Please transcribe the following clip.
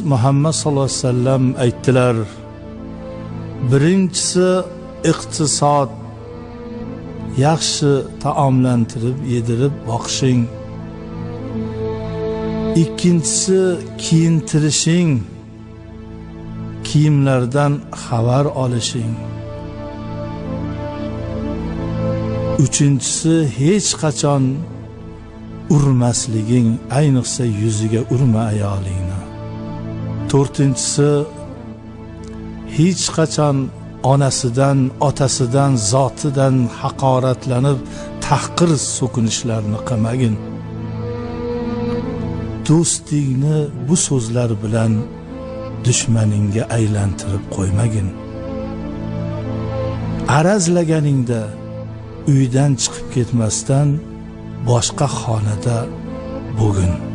Muhammad sallallohu alayhi vasallam aytdilar: birinchisi iqtisod, yaxshi taomlantirib yedirib boqishing. Ikkinchisi kiyintirishing, kiyimlardan xabar olishing. Uchinchisi hech qachon urmasliging, ayniqsa yuziga urma ayolingni. To'rtinchisi hech qachon onasidan, otasidan, zotidan haqoratlanib tahqir so'kinishlarni qilmagin. Do'stingni bu so'zlar bilan dushmaningga aylantirib qo'ymagin. Arazlaganingda uydan chiqib ketmasdan boshqa xonada bo'lgin.